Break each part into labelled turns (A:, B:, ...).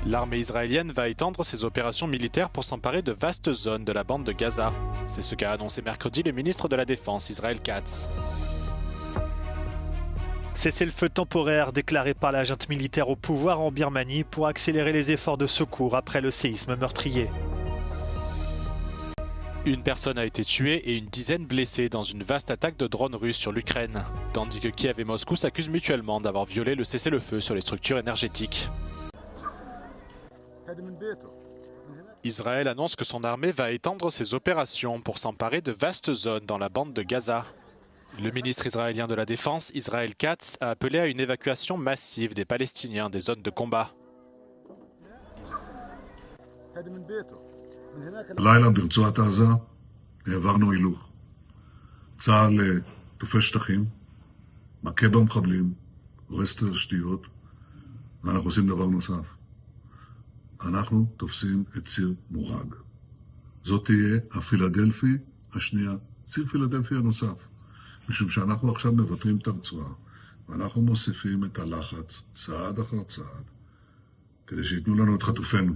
A: L'armée israélienne va étendre ses opérations militaires pour s'emparer de vastes zones de la bande de Gaza. C'est ce qu'a annoncé mercredi le ministre de la Défense, Israël Katz.
B: Cessez-le-feu temporaire déclaré par la junte militaire au pouvoir en Birmanie pour accélérer les efforts de secours après le séisme meurtrier.
A: Une personne a été tuée et une dizaine blessée dans une vaste attaque de drones russes sur l'Ukraine, tandis que Kiev et Moscou s'accusent mutuellement d'avoir violé le cessez-le-feu sur les structures énergétiques. Israël annonce que son armée va étendre ses opérations pour s'emparer de vastes zones dans la bande de Gaza. Le ministre israélien de la Défense, Israël Katz, a appelé à une évacuation massive des Palestiniens des zones de combat.
C: הלילה ברצועת עזה העברנו הילוך. צה"ל תופס שטחים, מכה במחבלים, הורס את התשתיות, ואנחנו עושים דבר נוסף. אנחנו תופסים את ציר מורג. זאת תהיה הפילדלפי השנייה, ציר פילדלפי הנוסף. משום שאנחנו עכשיו מבטרים את הרצועה, ואנחנו מוסיפים את הלחץ צעד אחר צעד, כדי שיתנו לנו את חטופינו.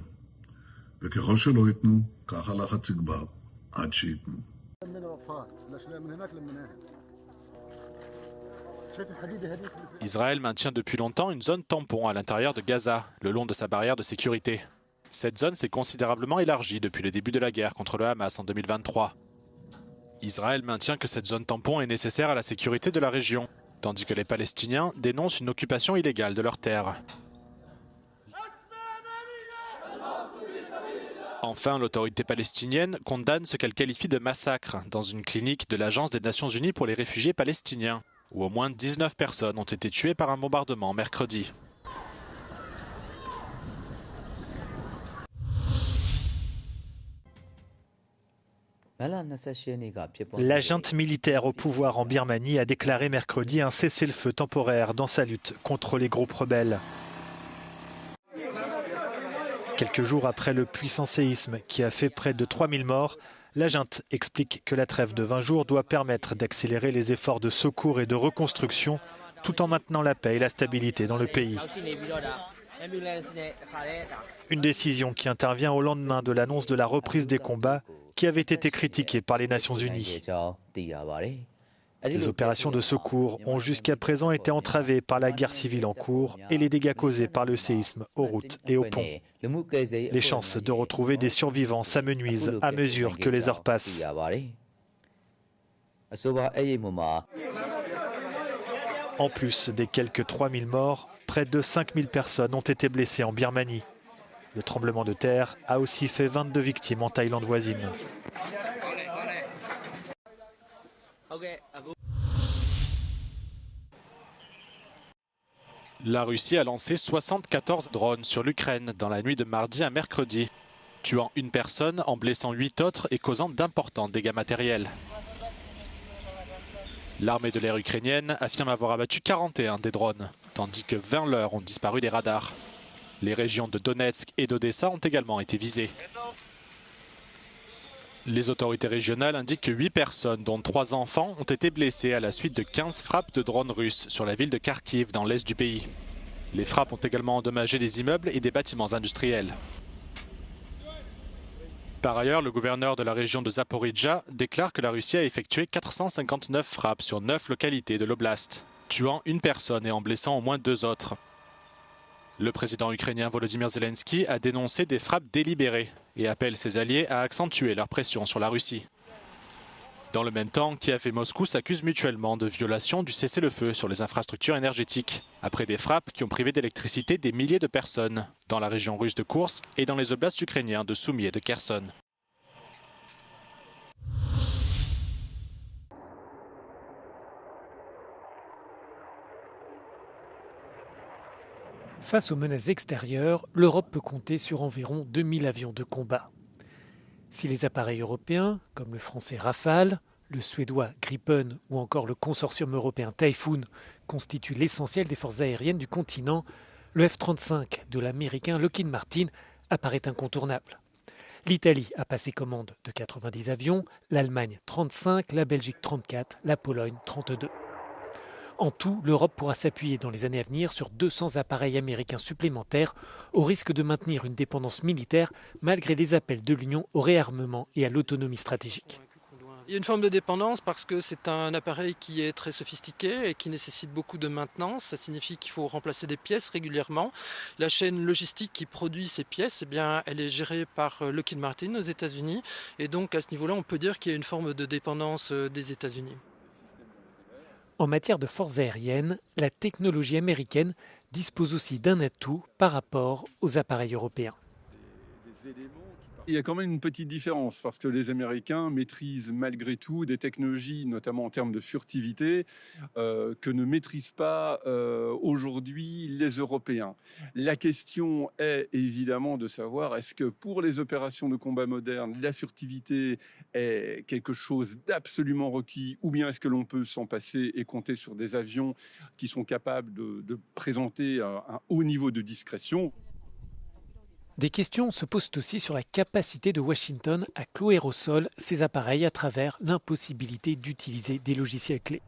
C: וככל שלא ייתנו, כך הלחץ יגבר, עד שייתנו.
A: Israël maintient depuis longtemps une zone tampon à l'intérieur de Gaza, le long de sa barrière de sécurité. Cette zone s'est considérablement élargie depuis le début de la guerre contre le Hamas en 2023. Israël maintient que cette zone tampon est nécessaire à la sécurité de la région, tandis que les Palestiniens dénoncent une occupation illégale de leurs terres. Enfin, l'autorité palestinienne condamne ce qu'elle qualifie de massacre dans une clinique de l'Agence des Nations Unies pour les réfugiés palestiniens, où au moins 19 personnes ont été tuées par un bombardement mercredi.
B: La junte militaire au pouvoir en Birmanie a déclaré mercredi un cessez-le-feu temporaire dans sa lutte contre les groupes rebelles. Quelques jours après le puissant séisme qui a fait près de 3000 morts, la junte explique que la trêve de 20 jours doit permettre d'accélérer les efforts de secours et de reconstruction tout en maintenant la paix et la stabilité dans le pays. Une décision qui intervient au lendemain de l'annonce de la reprise des combats qui avait été critiquée par les Nations Unies. Les opérations de secours ont jusqu'à présent été entravées par la guerre civile en cours et les dégâts causés par le séisme aux routes et aux ponts. Les chances de retrouver des survivants s'amenuisent à mesure que les heures passent. En plus des quelques 3000 morts, près de 5000 personnes ont été blessées en Birmanie. Le tremblement de terre a aussi fait 22 victimes en Thaïlande voisine.
A: La Russie a lancé 74 drones sur l'Ukraine dans la nuit de mardi à mercredi, tuant une personne, en blessant 8 autres et causant d'importants dégâts matériels. L'armée de l'air ukrainienne affirme avoir abattu 41 des drones, tandis que 20 leurs ont disparu des radars. Les régions de Donetsk et d'Odessa ont également été visées. Les autorités régionales indiquent que 8 personnes, dont 3 enfants, ont été blessées à la suite de 15 frappes de drones russes sur la ville de Kharkiv dans l'est du pays. Les frappes ont également endommagé des immeubles et des bâtiments industriels. Par ailleurs, le gouverneur de la région de Zaporijjia déclare que la Russie a effectué 459 frappes sur 9 localités de l'oblast, tuant une personne et en blessant au moins 2 autres. Le président ukrainien Volodymyr Zelensky a dénoncé des frappes délibérées et appelle ses alliés à accentuer leur pression sur la Russie. Dans le même temps, Kiev et Moscou s'accusent mutuellement de violation du cessez-le-feu sur les infrastructures énergétiques, après des frappes qui ont privé d'électricité des milliers de personnes dans la région russe de Koursk et dans les oblasts ukrainiens de Soumy et de Kherson.
D: Face aux menaces extérieures, l'Europe peut compter sur environ 2000 avions de combat. Si les appareils européens, comme le français Rafale, le suédois Gripen ou encore le consortium européen Typhoon, constituent l'essentiel des forces aériennes du continent, le F-35 de l'américain Lockheed Martin apparaît incontournable. L'Italie a passé commande de 90 avions, l'Allemagne 35, la Belgique 34, la Pologne 32. En tout, l'Europe pourra s'appuyer dans les années à venir sur 200 appareils américains supplémentaires, au risque de maintenir une dépendance militaire malgré les appels de l'Union au réarmement et à l'autonomie stratégique.
E: Il y a une forme de dépendance parce que c'est un appareil qui est très sophistiqué et qui nécessite beaucoup de maintenance. Ça signifie qu'il faut remplacer des pièces régulièrement. La chaîne logistique qui produit ces pièces, eh bien, elle est gérée par Lockheed Martin aux États-Unis. Et donc à ce niveau-là, on peut dire qu'il y a une forme de dépendance des États-Unis.
D: En matière de forces aériennes, la technologie américaine dispose aussi d'un atout par rapport aux appareils européens.
F: Il y a quand même une petite différence parce que les Américains maîtrisent malgré tout des technologies, notamment en termes de furtivité, que ne maîtrisent pas aujourd'hui les Européens. La question est évidemment de savoir est-ce que pour les opérations de combat modernes, la furtivité est quelque chose d'absolument requis ou bien est-ce que l'on peut s'en passer et compter sur des avions qui sont capables de présenter un haut niveau de discrétion.
D: Des questions se posent aussi sur la capacité de Washington à clouer au sol ses appareils à travers l'impossibilité d'utiliser des logiciels clés.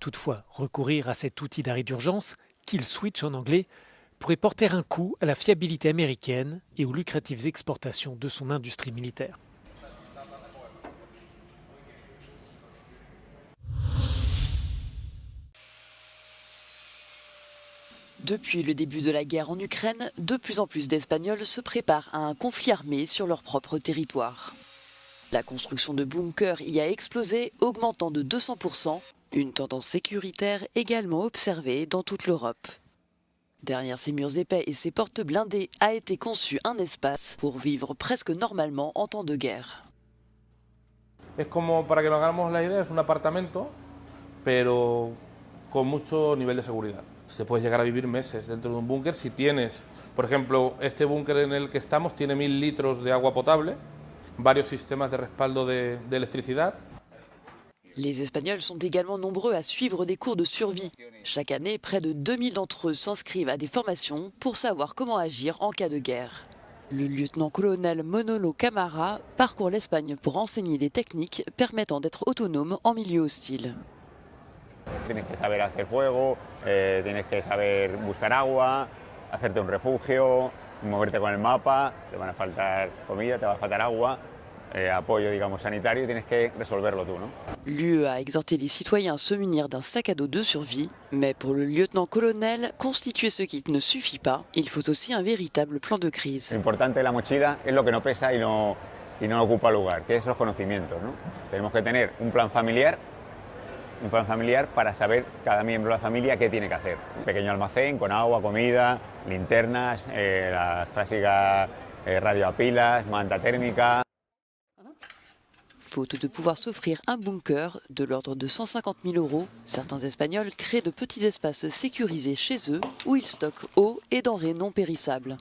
D: Toutefois, recourir à cet outil d'arrêt d'urgence, kill switch en anglais, pourrait porter un coup à la fiabilité américaine et aux lucratives exportations de son industrie militaire.
G: Depuis le début de la guerre en Ukraine, de plus en plus d'Espagnols se préparent à un conflit armé sur leur propre territoire. La construction de bunkers y a explosé, augmentant de 200%, une tendance sécuritaire également observée dans toute l'Europe. Derrière ces murs épais et ces portes blindées a été conçu un espace pour vivre presque normalement en temps de guerre.
H: Es como, para que nos hagamos la idea, es un apartamento, pero con mucho nivel de seguridad. Se puede llegar a vivir meses dentro de un búnker si tienes, por ejemplo, este búnker en el que estamos tiene 1000 litros de agua potable, varios sistemas de respaldo de electricidad.
G: Les Espagnols sont également nombreux à suivre des cours de survie. Chaque année, près de 2000 d'entre eux s'inscrivent à des formations pour savoir comment agir en cas de guerre. Le lieutenant-colonel Manolo Camara parcourt l'Espagne pour enseigner des techniques permettant d'être autonome en milieu hostile.
I: Tienes que saber hacer fuego, tienes que saber buscar agua, hacerte un refugio, moverte con el mapa, te van a faltar comida, te va a faltar agua, apoyo digamos sanitario, tienes que resolverlo tú, ¿no?
G: L'UE a exhorté les citoyens à se munir d'un sac à dos de survie, mais pour le lieutenant-colonel, constituer ce kit ne suffit pas, il faut aussi un véritable plan de crise.
I: Lo importante de la mochila es lo que no pesa y no ocupa lugar, que es los conocimientos, ¿no? Tenemos que tener un plan familiar para saber cada miembro de la familia qué tiene que hacer. Un pequeño almacén con agua, comida, linternas, las clásicas radio a pilas, manta térmica.
G: Faute de pouvoir s'offrir un bunker de l'ordre de 150 000 €, certains Espagnols créent de petits espaces sécurisés chez eux où ils stockent eau et denrées non périssables.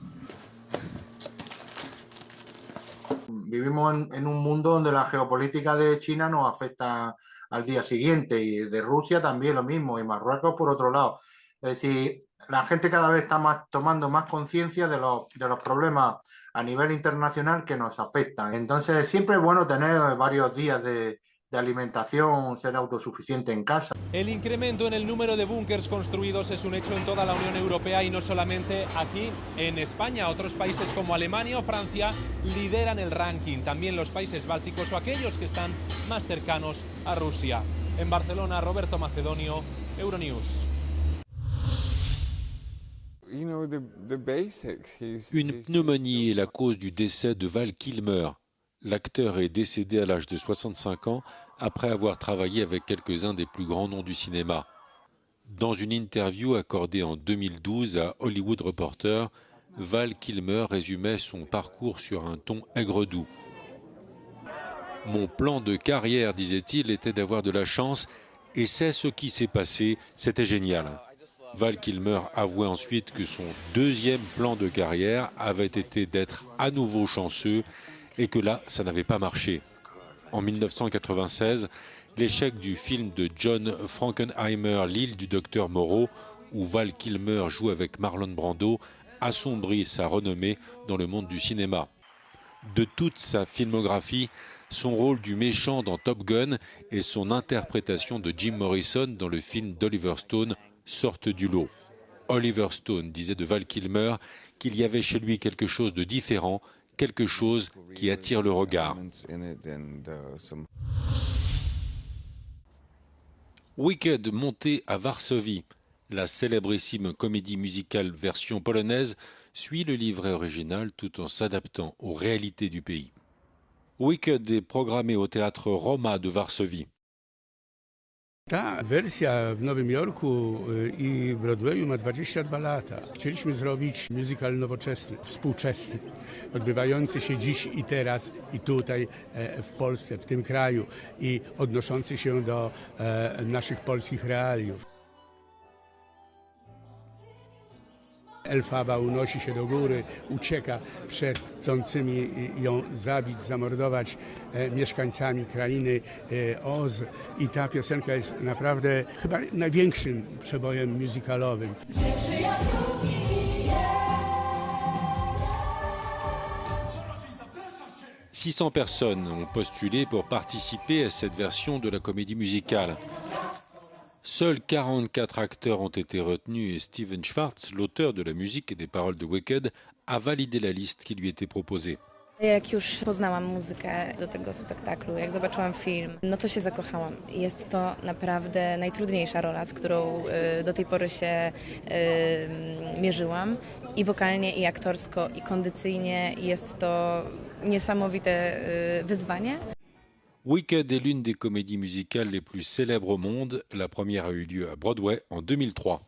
J: Vivimos en un mundo donde la geopolítica de China nos afecta al día siguiente y de Rusia también lo mismo y Marruecos por otro lado. Es decir, la gente cada vez está tomando más conciencia de los problemas a nivel internacional que nos afectan. Entonces siempre es bueno tener varios días de alimentación, ser autosuficiente en casa.
K: El incremento en el número de búnkers construidos es un hecho en toda la Unión Europea y no solamente aquí en España. Otros países como Alemania o Francia lideran el ranking. También los países bálticos o aquellos que están más cercanos a Rusia. En Barcelona, Roberto Macedonio, Euronews.
L: Une pneumonie est la cause du décès de Val Kilmer. L'acteur est décédé à l'âge de 65 ans après avoir travaillé avec quelques-uns des plus grands noms du cinéma. Dans une interview accordée en 2012 à Hollywood Reporter, Val Kilmer résumait son parcours sur un ton aigre-doux. « Mon plan de carrière, disait-il, était d'avoir de la chance et c'est ce qui s'est passé, c'était génial. » Val Kilmer avouait ensuite que son deuxième plan de carrière avait été d'être à nouveau chanceux et que là, ça n'avait pas marché. En 1996, l'échec du film de John Frankenheimer, L'île du docteur Moreau, où Val Kilmer joue avec Marlon Brando, assombrit sa renommée dans le monde du cinéma. De toute sa filmographie, son rôle du méchant dans Top Gun et son interprétation de Jim Morrison dans le film d'Oliver Stone sortent du lot. Oliver Stone disait de Val Kilmer qu'il y avait chez lui quelque chose de différent, quelque chose qui attire le regard. Wicked monté à Varsovie. La célébrissime comédie musicale version polonaise suit le livret original tout en s'adaptant aux réalités du pays. Wicked est programmé au théâtre Roma de Varsovie.
M: Ta wersja w Nowym Jorku I Broadwayu ma 22 lata. Chcieliśmy zrobić musical nowoczesny, współczesny, odbywający się dziś I teraz, I tutaj w Polsce, w tym kraju I odnoszący się do naszych polskich realiów. Elfaba unosi się do góry, ucieka przed chcącymi ją zabić, zamordować mieszkańcami krainy Oz. I ta piosenka jest naprawdę chyba największym przebojem musicalowym.
L: 600 personnes ont postulé pour participer à cette version de la comédie musicale. Seuls 44 acteurs ont été retenus et Steven Schwartz, l'auteur de la musique et des paroles de Wicked, a validé la liste qui lui était proposée.
N: Jak już poznałam muzykę do tego spektaklu, jak zobaczyłam film, no to się zakochałam. Jest to naprawdę najtrudniejsza rola, z którą do tej pory się mierzyłam. I wokalnie, I aktorsko, I kondycyjnie jest to niesamowite wyzwanie.
L: Wicked est l'une des comédies musicales les plus célèbres au monde. La première a eu lieu à Broadway en 2003.